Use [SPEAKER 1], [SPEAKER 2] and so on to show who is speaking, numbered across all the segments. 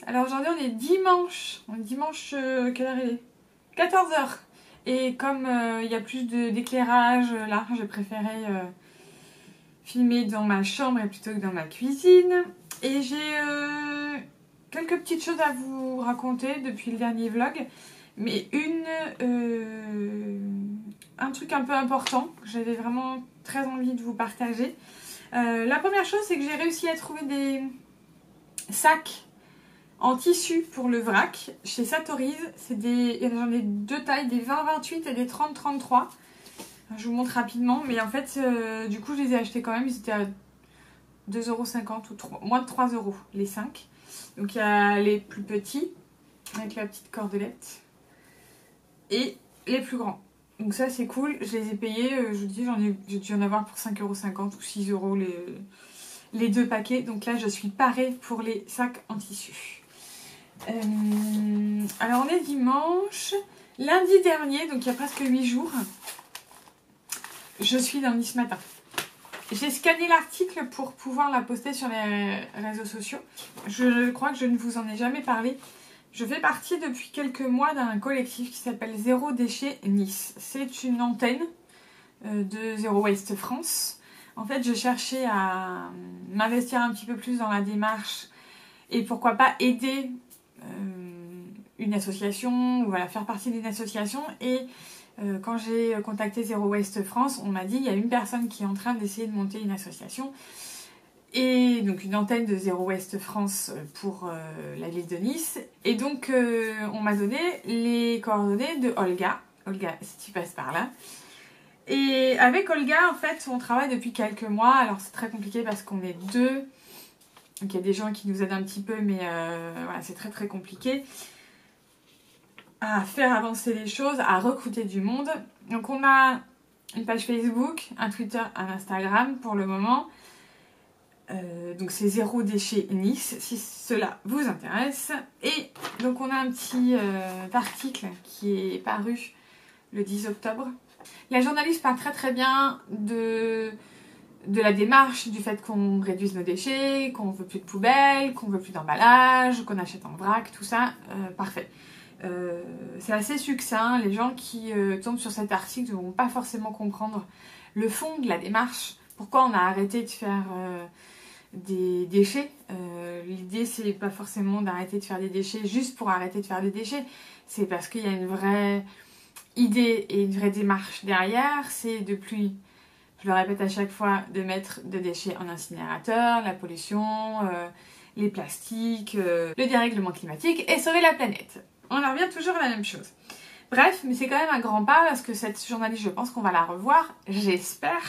[SPEAKER 1] Alors aujourd'hui on est dimanche. Quelle heure il est? 14h. Et comme il y a plus d'éclairage là, j'ai préféré filmer dans ma chambre plutôt que dans ma cuisine. Et j'ai quelques petites choses à vous raconter depuis le dernier vlog. Mais un truc un peu important que j'avais vraiment très envie de vous partager. La première chose, c'est que j'ai réussi à trouver des sacs en tissu pour le vrac chez Satoriz. J'en ai deux tailles, des 20-28 et des 30-33. Je vous montre rapidement, mais en fait, du coup, je les ai achetés quand même. Ils étaient à 2,50 € ou moins de 3 € les 5. Donc il y a les plus petits avec la petite cordelette et les plus grands. Donc ça c'est cool, je les ai payés, je vous dis j'ai dû en avoir pour 5,50 € ou 6 € les deux paquets. Donc là je suis parée pour les sacs en tissu. Alors on est dimanche, lundi dernier, donc il y a presque 8 jours, je suis dans Nice Matin. J'ai scanné l'article pour pouvoir la poster sur les réseaux sociaux. Je crois que je ne vous en ai jamais parlé. Je fais partie depuis quelques mois d'un collectif qui s'appelle Zéro Déchet Nice. C'est une antenne de Zero Waste France. En fait, je cherchais à m'investir un petit peu plus dans la démarche et pourquoi pas aider une association, ou voilà, faire partie d'une association. Et quand j'ai contacté Zero Waste France, on m'a dit il y a une personne qui est en train d'essayer de monter une association. Et donc une antenne de Zero Waste France pour la ville de Nice. Et donc on m'a donné les coordonnées de Olga. Olga, si tu passes par là. Et avec Olga, en fait, on travaille depuis quelques mois. Alors c'est très compliqué parce qu'on est deux. Donc il y a des gens qui nous aident un petit peu, mais voilà, c'est très très compliqué à faire avancer les choses, à recruter du monde. Donc on a une page Facebook, un Twitter, un Instagram pour le moment. Donc c'est Zéro Déchet Nice, si cela vous intéresse. Et donc on a un petit article qui est paru le 10 octobre. La journaliste parle très très bien de la démarche, du fait qu'on réduise nos déchets, qu'on veut plus de poubelles, qu'on veut plus d'emballage, qu'on achète en vrac, tout ça, parfait. C'est assez succinct, les gens qui tombent sur cet article ne vont pas forcément comprendre le fond de la démarche, pourquoi on a arrêté de faire des déchets. L'idée c'est pas forcément d'arrêter de faire des déchets juste pour arrêter de faire des déchets, c'est parce qu'il y a une vraie idée et une vraie démarche derrière, c'est de plus, je le répète à chaque fois, de mettre de déchets en incinérateur, la pollution, les plastiques, le dérèglement climatique et sauver la planète. On en revient toujours à la même chose. Bref, mais c'est quand même un grand pas parce que cette journaliste, je pense qu'on va la revoir, j'espère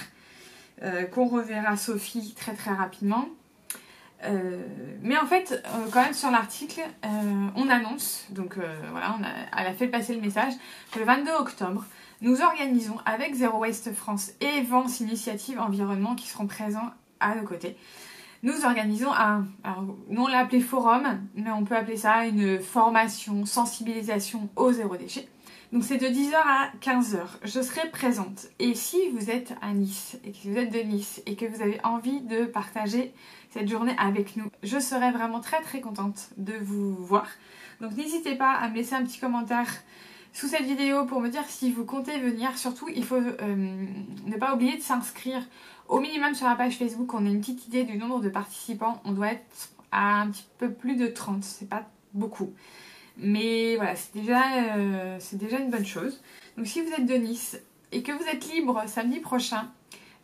[SPEAKER 1] qu'on reverra Sophie très très rapidement. Mais en fait, quand même sur l'article, on annonce, donc voilà, elle a fait passer le message, que le 22 octobre, nous organisons avec Zero Waste France et Vence Initiative Environnement qui seront présents à nos côtés. Nous organisons alors nous on l'a appelé forum, mais on peut appeler ça une formation, sensibilisation au zéro déchet. Donc c'est de 10h à 15h, je serai présente. Et si vous êtes à Nice, et que vous êtes de Nice, et que vous avez envie de partager cette journée avec nous, je serai vraiment très très contente de vous voir. Donc n'hésitez pas à me laisser un petit commentaire sous cette vidéo pour me dire si vous comptez venir. Surtout, il faut ne pas oublier de s'inscrire au minimum sur la page Facebook. On a une petite idée du nombre de participants. On doit être à un petit peu plus de 30, c'est pas beaucoup. Mais voilà, c'est déjà une bonne chose. Donc si vous êtes de Nice et que vous êtes libre samedi prochain,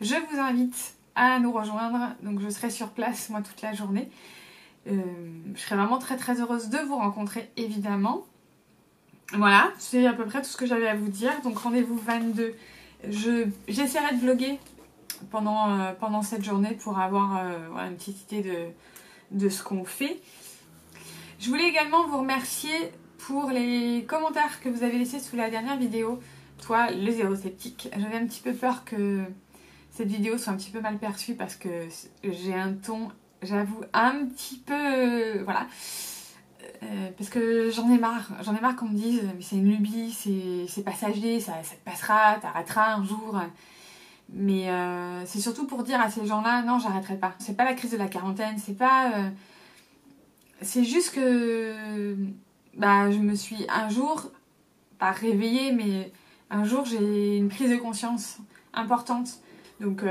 [SPEAKER 1] je vous invite à nous rejoindre. Donc je serai sur place moi toute la journée. Je serai vraiment très très heureuse de vous rencontrer évidemment. Voilà, c'est à peu près tout ce que j'avais à vous dire. Donc rendez-vous 22. J'essaierai de vlogger pendant cette journée pour avoir voilà, une petite idée de ce qu'on fait. Je voulais également vous remercier pour les commentaires que vous avez laissés sous la dernière vidéo. Toi, le zéro sceptique. J'avais un petit peu peur que cette vidéo soit un petit peu mal perçue parce que j'ai un ton, j'avoue, un petit peu... voilà. Parce que j'en ai marre qu'on me dise mais c'est une lubie, c'est passager, ça te passera, t'arrêteras un jour. Mais c'est surtout pour dire à ces gens-là, non, j'arrêterai pas. C'est pas la crise de la quarantaine, c'est pas C'est juste que bah, je me suis un jour, pas réveillée, mais un jour j'ai une prise de conscience importante. Donc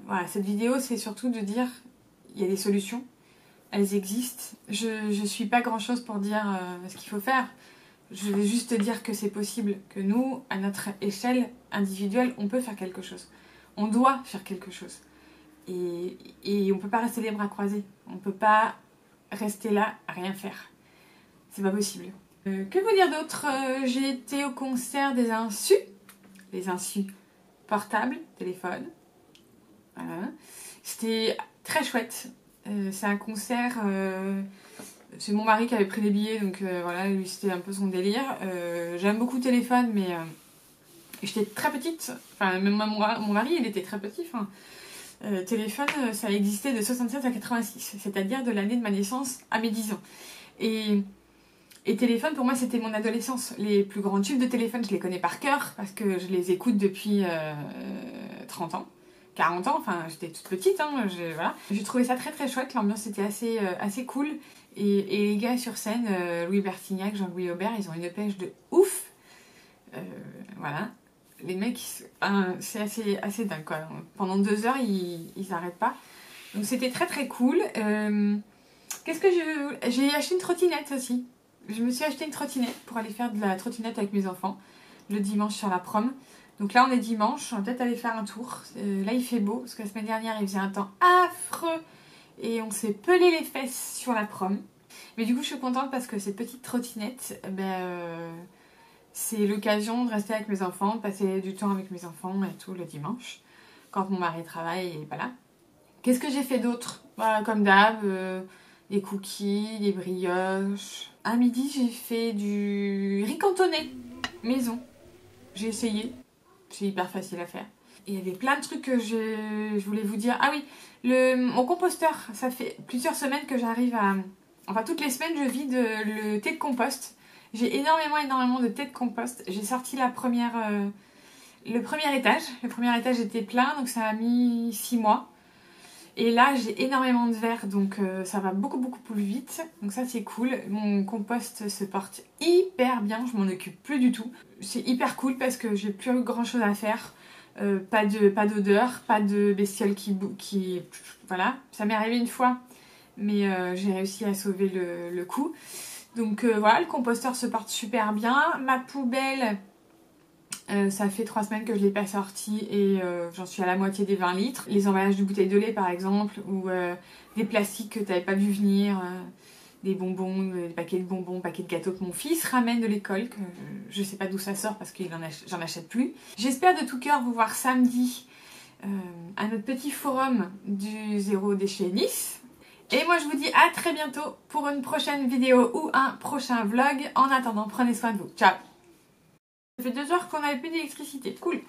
[SPEAKER 1] voilà, cette vidéo c'est surtout de dire il y a des solutions, elles existent. Je suis pas grand chose pour dire ce qu'il faut faire. Je vais juste dire que c'est possible, que nous, à notre échelle individuelle, on peut faire quelque chose. On doit faire quelque chose. Et on peut pas rester les bras croisés. On peut pas rester là à rien faire. C'est pas possible. Que vous dire d'autre? J'ai été au concert des Insus. Les Insus portables, téléphone. Voilà. C'était très chouette. C'est un concert... c'est mon mari qui avait pris les billets, donc voilà, lui c'était un peu son délire. J'aime beaucoup téléphone, mais j'étais très petite. Enfin, même mon mari, il était très petit. Enfin, téléphone, ça existait de 67 à 86, c'est-à-dire de l'année de ma naissance à mes 10 ans. Et téléphone, pour moi, c'était mon adolescence. Les plus grands tubes de téléphone, je les connais par cœur, parce que je les écoute depuis 30 ans. 40 ans, enfin j'étais toute petite, hein, voilà. J'ai trouvé ça très très chouette, l'ambiance était assez cool. Et les gars sur scène, Louis Bertignac, Jean-Louis Aubert, ils ont une pêche de ouf. Voilà. Les mecs, c'est assez dingue quoi. Pendant 2 heures, ils n'arrêtent pas. Donc c'était très très cool. Qu'est-ce que j'ai acheté une trottinette aussi. Je me suis acheté une trottinette pour aller faire de la trottinette avec mes enfants le dimanche sur la prom. Donc là on est dimanche, on va peut-être aller faire un tour. Là il fait beau parce que la semaine dernière il faisait un temps affreux et on s'est pelé les fesses sur la prom. Mais du coup je suis contente parce que cette petite trottinette, c'est l'occasion de rester avec mes enfants, de passer du temps avec mes enfants et tout le dimanche quand mon mari travaille et pas là. Qu'est-ce que j'ai fait d'autre? Comme d'hab, des cookies, des brioches. À midi j'ai fait du riz cantonné maison. J'ai essayé. C'est hyper facile à faire. Et il y avait plein de trucs que je voulais vous dire. Ah oui, mon composteur, ça fait plusieurs semaines que j'arrive à... Enfin, toutes les semaines, je vide le thé de compost. J'ai énormément de thé de compost. J'ai sorti le premier étage. Le premier étage était plein, donc ça a mis 6 mois. Et là, j'ai énormément de verre, donc ça va beaucoup plus vite. Donc ça, c'est cool. Mon compost se porte hyper bien, je m'en occupe plus du tout. C'est hyper cool parce que j'ai plus grand chose à faire. Pas d'odeur, pas de bestiole qui... Voilà, ça m'est arrivé une fois, mais j'ai réussi à sauver le coup. Donc voilà, le composteur se porte super bien. Ma poubelle... ça fait 3 semaines que je ne l'ai pas sortie et j'en suis à la moitié des 20 litres. Les emballages de bouteilles de lait par exemple, ou des plastiques que tu n'avais pas vu venir, des bonbons, des paquets de bonbons, paquets de gâteaux que mon fils ramène de l'école, que je ne sais pas d'où ça sort parce que j'en achète plus. J'espère de tout cœur vous voir samedi à notre petit forum du Zéro Déchet Nice. Et moi je vous dis à très bientôt pour une prochaine vidéo ou un prochain vlog. En attendant, prenez soin de vous. Ciao! Ça fait 2 heures qu'on n'avait plus d'électricité. Cool.